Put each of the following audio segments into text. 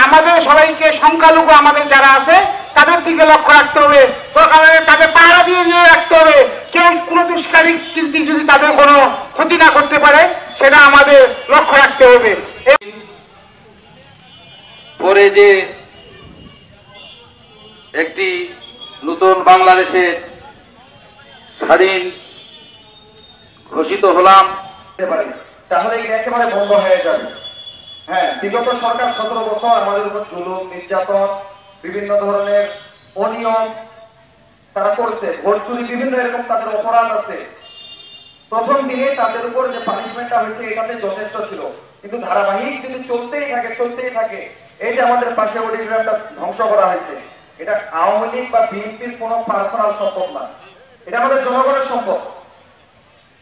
আমাদের সবাইকে সংখ্যালঘু আমাদের যারা আছে তাদের দিকে লক্ষ্য রাখতে হবে, তাদের পাহারা দিয়ে রাখতে হবে। কেউ কোনো দুষ্কারী কীর্তি যদি তাদের কোনো ক্ষতি না করতে পারে সেটা আমাদের লক্ষ্য রাখতে হবে। পরে যে একটি নতুন বাংলাদেশের স্বাধীন ঘোষিত হলাম, তাহলে একেবারে বন্ধ হয়ে যাবে। হ্যাঁ, বিগত সরকার 17 বছর আমাদের উপর জুলুম, নির্যাতন, বিভিন্ন ধরনের অনিয়ম তারা করছে, ভোট চুরি, বিভিন্ন এরকম তাদের অপরাধ আছে। প্রথম দিনে তাদের উপর যে পানিশমেন্টটা হয়েছে এটাতে যথেষ্ট ছিল, কিন্তু ধারাবাহিক যদি চলতেই থাকে, এই যে আমাদের পাশে অডিটোরিয়ামটা ধ্বংস করা হয়েছে, এটা আওয়ামী লীগ বা বিএনপির কোনো পার্সোনাল সম্পদ না, এটা আমাদের জনগণের সম্পদ।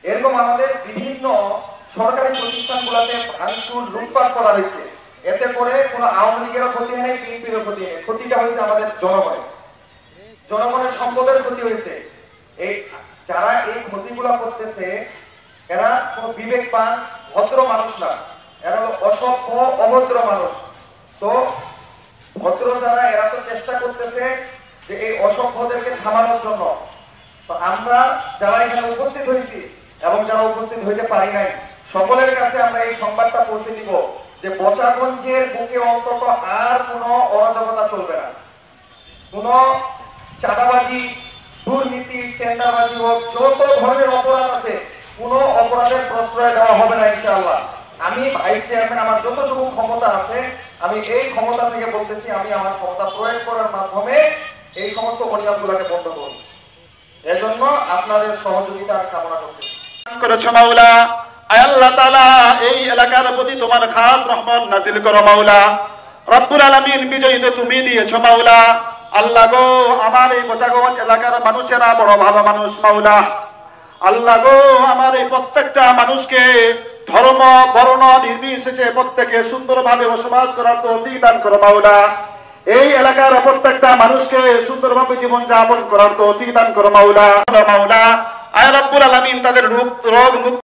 এরকম আমাদের বিভিন্ন সরকারি প্রতিষ্ঠানগুলোতে ভাঙচুর, লুটপাট করা হয়েছে, এতে করে কোনো আওয়ামী লীগেরও ক্ষতি নেই, বিএনপিরও ক্ষতি নেই, ক্ষতিটা হয়েছে আমাদের জনগণের সম্পদের ক্ষতি হয়েছে। এই যারা এই ক্ষতিগুলো করতেছে এরা কোনো বিবেকবান ভদ্র মানুষ না, এরা হলো অসভ্য অভদ্র মানুষ। তো ভদ্র যারা, এরা তো চেষ্টা করতেছে যে এই অসভ্যদেরকে থামানোর জন্য। তো আমরা যারা এখানে উপস্থিত হয়েছি এবং যারা উপস্থিত হইতে পারি নাই, সকলের কাছে আমরা এই সংবাদটা পৌঁছে দিব যে বচাগঞ্জের বুকে অন্তত আর কোনো অরাজকতা চলবে না। কোনো চাঁদাবাজি, দুর্নীতি, টেন্ডারবাজি হোক, যত ধরনের অপরাধ আছে কোনো অপরাধের প্রশ্রয় দেওয়া হবে না ইনশাআল্লাহ। আমি ভাইস চেয়ারম্যান, আমার যতটুকু ক্ষমতা আছে আমি এই ক্ষমতা থেকে বলতেছি, আমি আমার ক্ষমতা প্রয়োগ করার মাধ্যমে এই সমস্ত অনিয়মগুলোকে বন্ধ করব। এজন্য আপনাদের সহযোগিতা কামনা করতেছি। করেছো মাওলা, আয় আল্লাহ তাআলা এই এলাকার প্রতি তোমার খাস রহমত নাজিল করো মাওলা। রব্বুল আলামিন বিজয়ী তো তুমি দিয়েছো মাওলা। আল্লাহ গো, আমার এই বোচাগঞ্জ এলাকার মানুষেরা বড় ভালো মানুষ মাওলা। আল্লাহ গো, আমার এই প্রত্যেকটা মানুষকে ধর্ম বর্ণ নির্বিশেষে প্রত্যেকে সুন্দরভাবে বসবাস করার তৌফিক দান করো মাওলা। এই এলাকার প্রত্যেকটা মানুষকে সুন্দরভাবে জীবন যাপন করার তৌফিক দান করো মাওলা। আয় রব্বুল আলামিন তাদের রোগ মুক্ত